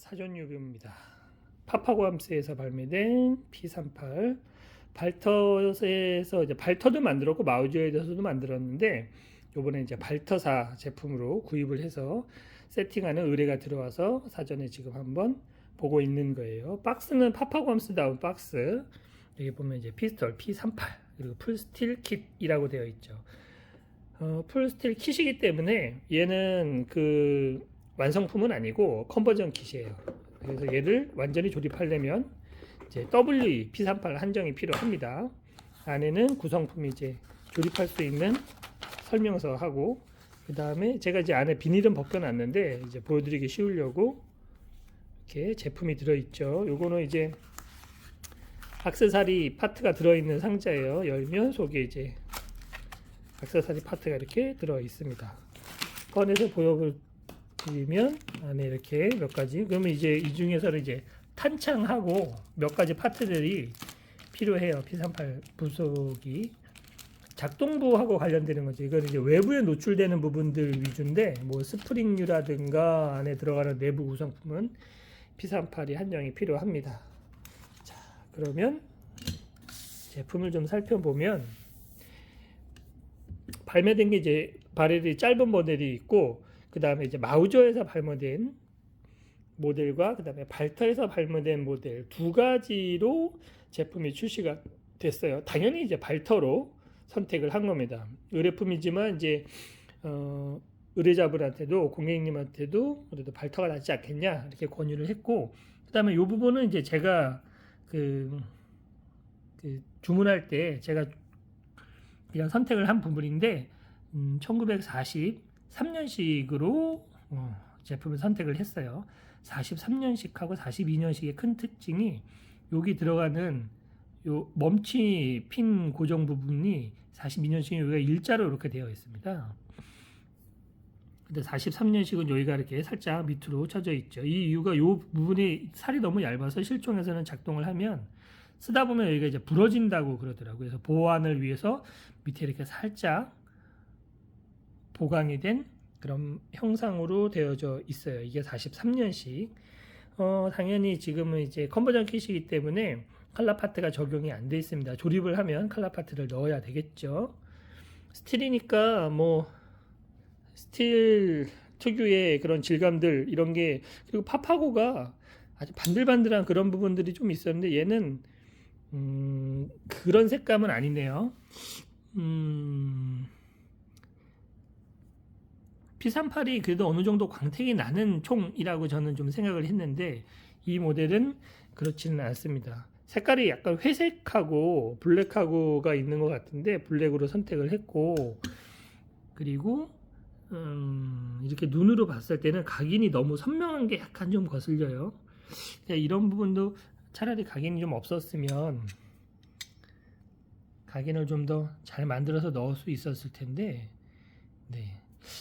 사전 리뷰입니다. 파파고함스에서 발매된 P38 발터에서 이제 발터도 만들었고 마우저에서도 만들었는데 요번에 이제 발터사 제품으로 구입을 해서 세팅하는 의뢰가 들어와서 사전에 지금 한번 보고 있는 거예요. 박스는 파파고함스다운 박스, 여기 보면 이제 피스톨 P38 그리고 풀스틸 킷이라고 되어 있죠. 풀스틸 킷이기 때문에 얘는 그 완성품은 아니고 컨버전 킷이에요. 그래서 얘를 완전히 조립하려면 이제 WE P38 한정이 필요합니다. 안에는 구성품이 이제 조립할 수 있는 설명서하고, 그 다음에 제가 이제 안에 비닐은 벗겨놨는데 이제 보여드리기 쉬우려고 이렇게 제품이 들어있죠. 요거는 이제 액세서리 파트가 들어있는 상자예요. 열면 속에 이제 액세서리 파트가 이렇게 들어 있습니다. 꺼내서 보여드리면 안에 이렇게 몇 가지, 그러면 이제 이 중에서는 이제 탄창하고 몇 가지 파트들이 필요해요. P38 부속이 작동부하고 관련되는 거죠. 이건 이제 외부에 노출되는 부분들 위주인데, 뭐 스프링류라든가 안에 들어가는 내부 구성품은 P38이 한정이 필요합니다. 자, 그러면 제품을 좀 살펴보면 발매된 게 이제 바렐이 짧은 모델이 있고, 그 다음에 이제 마우저에서 발매된 모델과 그 다음에 발터에서 발매된 모델 두 가지로 제품이 출시가 됐어요. 당연히 이제 발터로 선택을 한 겁니다. 의뢰품이지만 이제 의뢰자분한테도 고객님한테도 그래도 발터가 낫지 않겠냐 이렇게 권유를 했고, 그 다음에 이 부분은 이제 제가 그 주문할 때 제가 그냥 선택을 한 부분인데 1943년식으로 제품을 선택을 했어요. 43년식하고 42년식의 큰 특징이 여기 들어가는 요 멈치 핀 고정 부분이 42년식은 여기가 일자로 이렇게 되어 있습니다. 근데 43년식은 여기가 이렇게 살짝 밑으로 쳐져 있죠. 이 이유가 요 부분이 살이 너무 얇아서 실종에서는 작동을 하면 쓰다 보면 여기가 이제 부러진다고 그러더라고요. 그래서 보완을 위해서 밑에 이렇게 살짝 보강이 된 그런 형상으로 되어져 있어요. 이게 43년식. 당연히 지금은 이제 컨버전 킷이기 때문에 칼라 파트가 적용이 안 돼 있습니다. 조립을 하면 칼라 파트를 넣어야 되겠죠. 스틸이니까 뭐 스틸 특유의 그런 질감들 이런 게, 그리고 파파고가 아주 반들반들한 그런 부분들이 좀 있었는데 얘는 그런 색감은 아니네요. P38이 그래도 어느 정도 광택이 나는 총이라고 저는 좀 생각을 했는데 이 모델은 그렇지는 않습니다. 색깔이 약간 회색하고 블랙하고가 있는 것 같은데 블랙으로 선택을 했고, 그리고 이렇게 눈으로 봤을 때는 각인이 너무 선명한 게 약간 좀 거슬려요. 이런 부분도 차라리 각인이 좀 없었으면 각인을 좀 더 잘 만들어서 넣을 수 있었을 텐데, 네.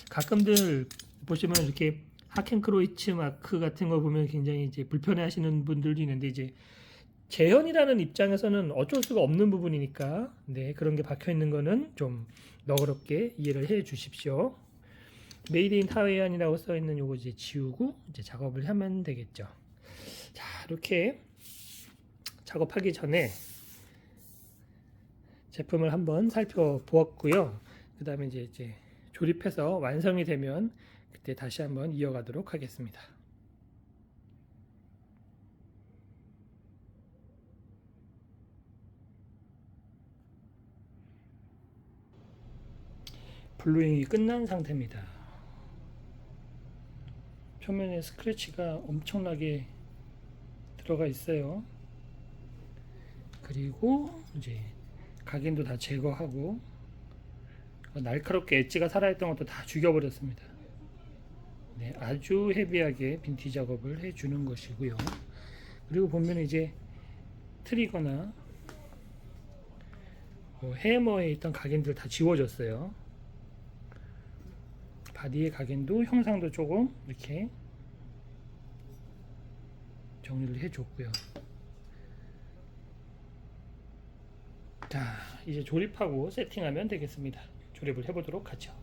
가끔들 보시면 이렇게 하켄크로이츠 마크 같은 거 보면 굉장히 이제 불편해 하시는 분들도 있는데, 이제 재현이라는 입장에서는 어쩔 수가 없는 부분이니까, 네, 그런 게 박혀 있는 거는 좀 너그럽게 이해를 해 주십시오. 메이드 인 타이완이라고 써 있는 요거 이제 지우고 이제 작업을 하면 되겠죠. 자, 이렇게 작업하기 전에 제품을 한번 살펴보았고요. 그 다음에 이제 조립해서 완성이 되면 그때 다시 한번 이어가도록 하겠습니다. 블루잉이 끝난 상태입니다. 표면에 스크래치가 엄청나게 들어가 있어요. 그리고 이제 각인도 다 제거하고 날카롭게 엣지가 살아있던 것도 다 죽여버렸습니다. 네, 아주 헤비하게 빈티 작업을 해주는 것이고요. 그리고 보면 이제 트리거나 해머에 있던 각인들 다 지워졌어요. 바디의 각인도 형상도 조금 이렇게 정리를 해줬고요. 자, 이제 조립하고 세팅하면 되겠습니다. 조립을 해보도록 하죠.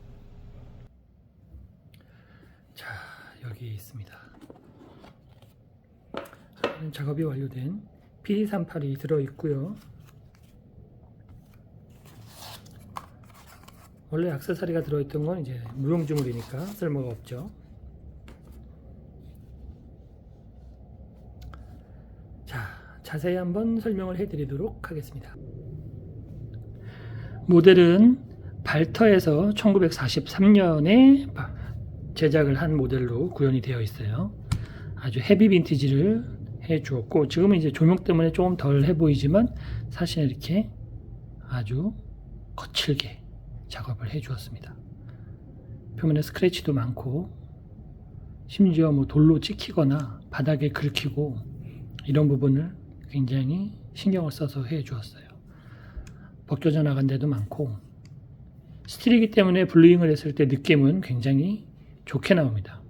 자, 여기 있습니다. 작업이 완료된 P382 들어있고요. 원래 액세서리가 들어있던 건 이제 무용주물이니까 쓸모가 없죠. 자, 자세히 한번 설명을 해드리도록 하겠습니다. 모델은 발터에서 1943년에 제작을 한 모델로 구현이 되어 있어요. 아주 헤비 빈티지를 해 주었고, 지금은 이제 조명 때문에 조금 덜 해 보이지만 사실 이렇게 아주 거칠게 작업을 해 주었습니다. 표면에 스크래치도 많고, 심지어 뭐 돌로 찍히거나 바닥에 긁히고 이런 부분을 굉장히 신경을 써서 해 주었어요. 벗겨져 나간 데도 많고, 스틸이기 때문에 블루잉을 했을 때 느낌은 굉장히 좋게 나옵니다.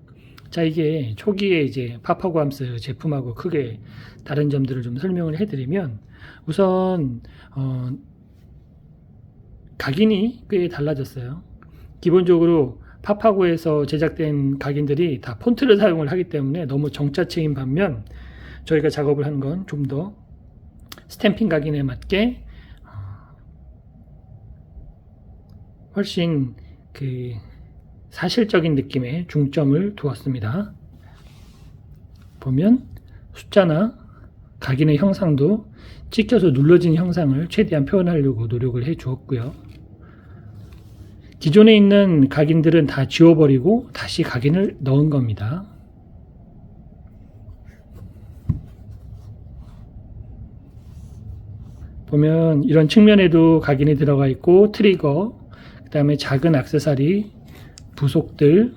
자, 이게 초기에 이제 파파고함스 제품하고 크게 다른 점들을 좀 설명을 해드리면, 우선 각인이 꽤 달라졌어요. 기본적으로 파파고에서 제작된 각인들이 다 폰트를 사용을 하기 때문에 너무 정자체인 반면, 저희가 작업을 한 건 좀 더 스탬핑 각인에 맞게 훨씬 그 사실적인 느낌에 중점을 두었습니다. 보면 숫자나 각인의 형상도 찍혀서 눌러진 형상을 최대한 표현하려고 노력을 해 주었고요. 기존에 있는 각인들은 다 지워버리고 다시 각인을 넣은 겁니다. 보면 이런 측면에도 각인이 들어가 있고, 트리거, 그 다음에 작은 액세서리, 부속들,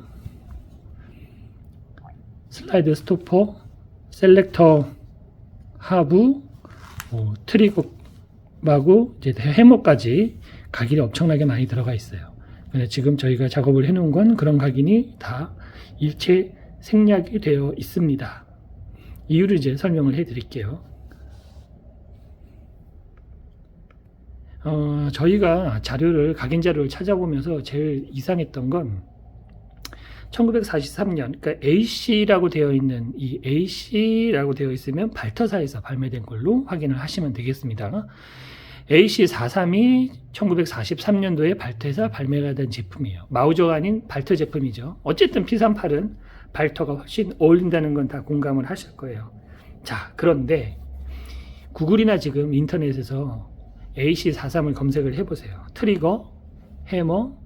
슬라이드 스토퍼, 셀렉터 하부, 트리거하고 이제 해머까지 각인이 엄청나게 많이 들어가 있어요. 지금 저희가 작업을 해놓은 건 그런 각인이 다 일체 생략이 되어 있습니다. 이유를 이제 설명을 해드릴게요. 저희가 각인 자료를 찾아보면서 제일 이상했던 건 1943년, 그러니까 AC라고 되어 있는, 이 AC라고 되어 있으면 발터사에서 발매된 걸로 확인을 하시면 되겠습니다. AC43이 1943년도에 발터에서 발매가 된 제품이에요. 마우저가 아닌 발터 제품이죠. 어쨌든 P38은 발터가 훨씬 어울린다는 건 다 공감을 하실 거예요. 자, 그런데 구글이나 지금 인터넷에서 AC43을 검색을 해보세요. 트리거, 해머,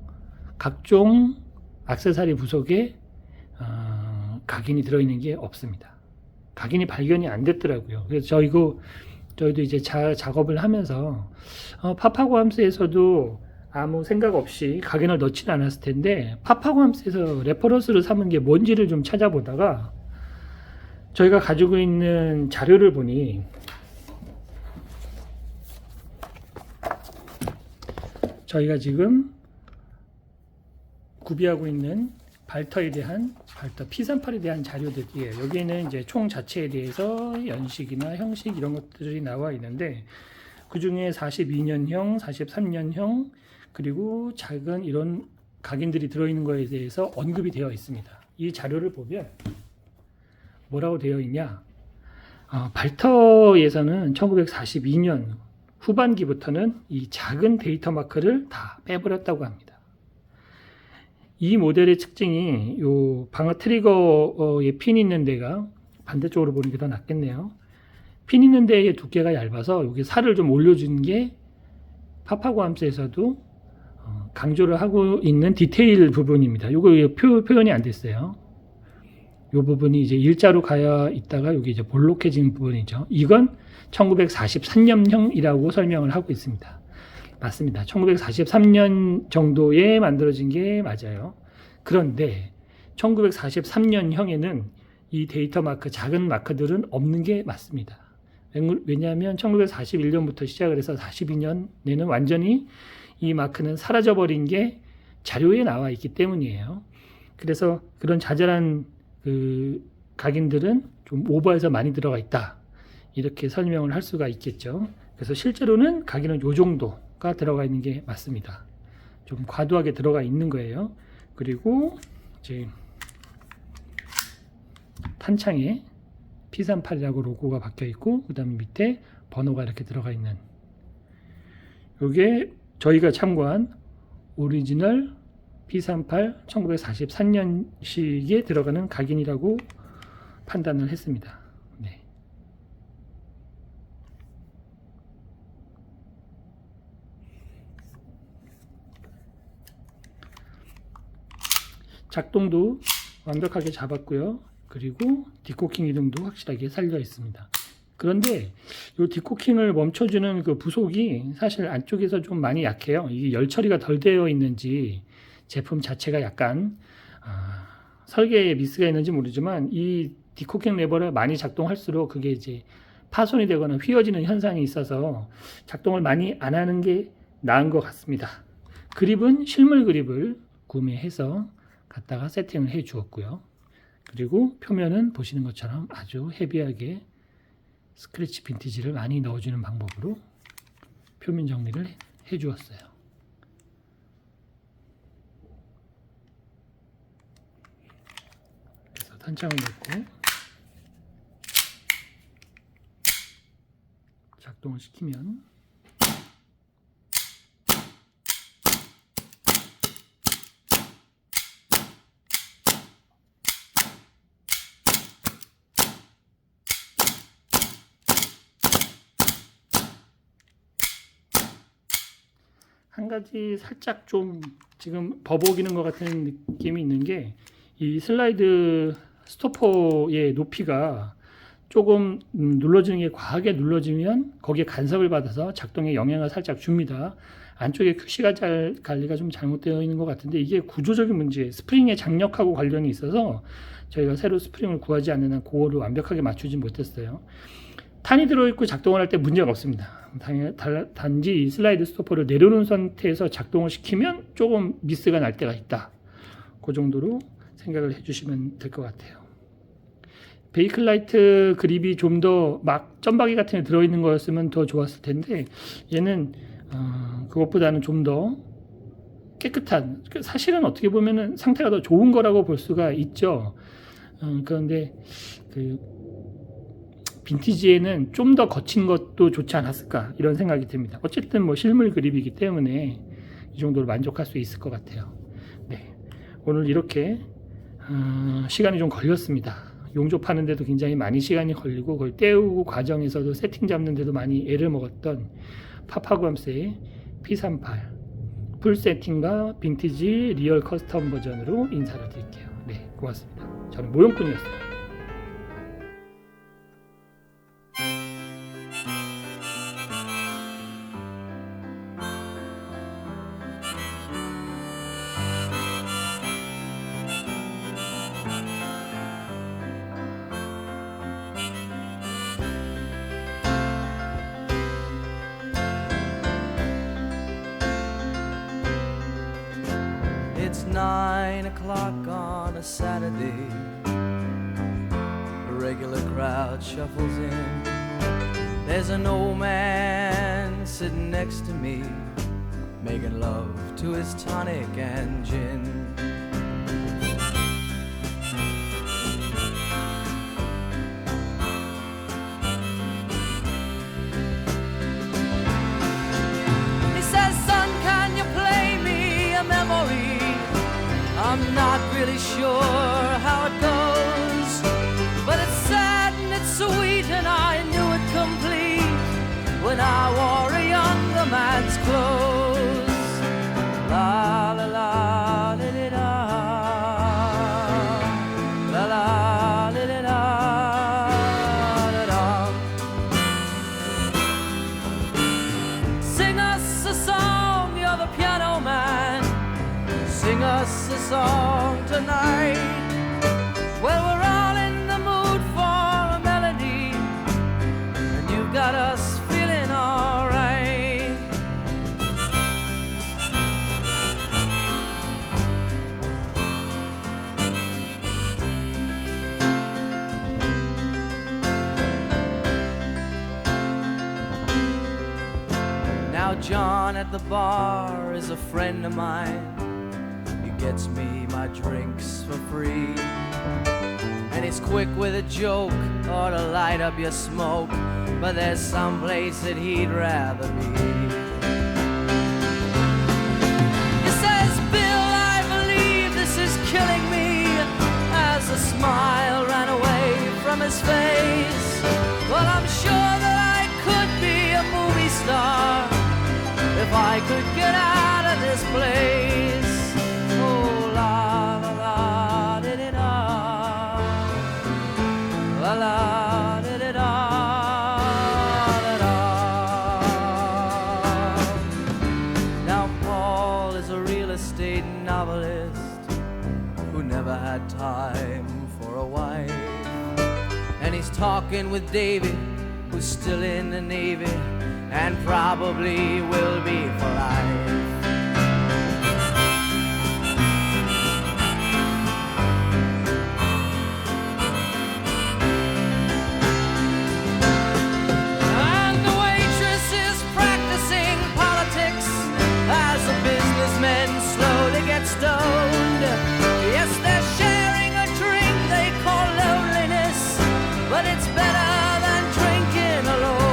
각종 액세서리 부속에 각인이 들어있는 게 없습니다. 각인이 발견이 안 됐더라고요. 그래서 저희도 이제 작업을 하면서 파파고함스에서도 아무 생각 없이 각인을 넣지는 않았을 텐데, 파파고함스에서 레퍼런스를 삼은 게 뭔지를 좀 찾아보다가 저희가 가지고 있는 자료를 보니, 저희가 지금 구비하고 있는 발터 P38에 대한 자료들이에요. 여기에는 이제 총 자체에 대해서 연식이나 형식 이런 것들이 나와 있는데, 그 중에 42년형, 43년형, 그리고 작은 이런 각인들이 들어있는 거에 대해서 언급이 되어 있습니다. 이 자료를 보면 뭐라고 되어 있냐? 발터에서는 1942년 후반기부터는 이 작은 데이터 마크를 다 빼버렸다고 합니다. 이 모델의 특징이 요 방어 트리거에 핀이 있는 데가, 반대쪽으로 보는 게 더 낫겠네요. 핀 있는 데의 두께가 얇아서 여기 살을 좀 올려준 게 파파고함스에서도 강조를 하고 있는 디테일 부분입니다. 요거 표현이 안 됐어요. 요 부분이 이제 일자로 가야 있다가 여기 이제 볼록해진 부분이죠. 이건 1943년형이라고 설명을 하고 있습니다. 맞습니다. 1943년 정도에 만들어진 게 맞아요. 그런데 1943년형에는 이 데이터 마크, 작은 마크들은 없는 게 맞습니다. 왜냐하면 1941년부터 시작을 해서 42년에는 완전히 이 마크는 사라져버린 게 자료에 나와 있기 때문이에요. 그래서 그런 자잘한 그 각인들은 좀 오버해서 많이 들어가 있다, 이렇게 설명을 할 수가 있겠죠. 그래서 실제로는 각인은 요 정도가 들어가 있는 게 맞습니다. 좀 과도하게 들어가 있는 거예요. 그리고 이제 탄창에 P38이라고 로고가 박혀 있고, 그 다음에 밑에 번호가 이렇게 들어가 있는, 이게 저희가 참고한 오리지널 P38 1943년식에 들어가는 각인이라고 판단을 했습니다. 네. 작동도 완벽하게 잡았고요. 그리고 디코킹 이름도 확실하게 살려 있습니다. 그런데 이 디코킹을 멈춰주는 그 부속이 사실 안쪽에서 좀 많이 약해요. 이게 열 처리가 덜 되어 있는지 제품 자체가 약간 설계에 미스가 있는지 모르지만, 이 디코킹 레버를 많이 작동할수록 그게 이제 파손이 되거나 휘어지는 현상이 있어서 작동을 많이 안 하는 게 나은 것 같습니다. 그립은 실물 그립을 구매해서 갖다가 세팅을 해 주었고요. 그리고 표면은 보시는 것처럼 아주 헤비하게 스크래치 빈티지를 많이 넣어주는 방법으로 표면 정리를 해 주었어요. 그래서 탄창을 넣고 작동을 시키면 한 가지 살짝 좀 지금 버벅이는 것 같은 느낌이 있는 게, 이 슬라이드 스토퍼의 높이가 조금 눌러지는 게 과하게 눌러지면 거기에 간섭을 받아서 작동에 영향을 살짝 줍니다. 안쪽에 큐시가 관리가 좀 잘못되어 있는 것 같은데, 이게 구조적인 문제, 스프링의 장력하고 관련이 있어서 저희가 새로 스프링을 구하지 않는 한 그거를 완벽하게 맞추지 못했어요. 탄이 들어있고 작동을 할 때 문제가 없습니다. 단지 이 슬라이드 스토퍼를 내려놓은 상태에서 작동을 시키면 조금 미스가 날 때가 있다. 그 정도로 생각을 해주시면 될 것 같아요. 베이클라이트 그립이 좀 더 막 점박이 같은 게 들어있는 거였으면 더 좋았을 텐데, 얘는 그것보다는 좀 더 깨끗한, 사실은 어떻게 보면은 상태가 더 좋은 거라고 볼 수가 있죠. 그런데 그 빈티지에는 좀 더 거친 것도 좋지 않았을까, 이런 생각이 듭니다. 어쨌든 뭐 실물 그립이기 때문에 이 정도로 만족할 수 있을 것 같아요. 네, 오늘 이렇게 시간이 좀 걸렸습니다. 용접하는데도 굉장히 많이 시간이 걸리고, 그걸 떼우고 과정에서도 세팅 잡는데도 많이 애를 먹었던 파파고암스의 P38 풀 세팅과 빈티지 리얼 커스텀 버전으로 인사를 드릴게요. 네, 고맙습니다. 저는 모형꾼이었어요. It's 9 o'clock on a Saturday. A regular crowd shuffles in. There's an old man sitting next to me, making love to his tonic and gin. He says, "Son, can you play me a memory? I'm not really sure how it goes, but it's sad and it's sweet, and I knew it complete when I wore a younger man's clothes." La la la la la la, la la la la la la. Sing us a song, you're the piano man. Sing us a song tonight. Well, we're all in the mood for a melody, and you've got us feeling alright. Now John at the bar is a friend of mine. Gets me my drinks for free, and he's quick with a joke or to light up your smoke, but there's some place that he'd rather be. He says, Bill, I believe this is killing me, as a smile ran away from his face. Well, I'm sure that I could be a movie star if I could get out of this place. Oh, la la la di di da, la la di di da, da da. Now Paul is a real estate novelist who never had time for a wife, and he's talking with David, who's still in the Navy and probably will be for life. And the waitress is practicing politics as the businessmen slowly get stoned. Yes, they're sharing a drink they call loneliness, but it's better than drinking alone.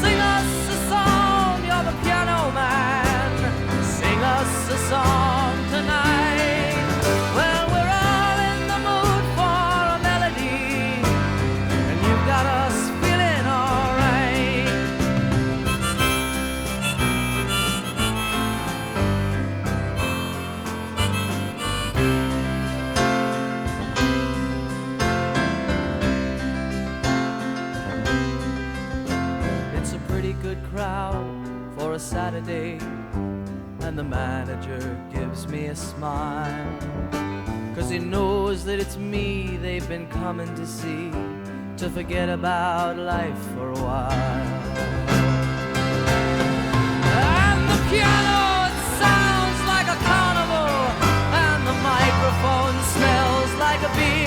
Sing us a song, you're the piano man. Sing us a song tonight. Well, we're all in the mood for a melody, and you've got us feeling alright. It's a pretty good crowd for a Saturday, and the manager gives me a smile, 'cause he knows that it's me they've been coming to see, to forget about life for a while. And the piano, it sounds like a carnival, and the microphone smells like a beer.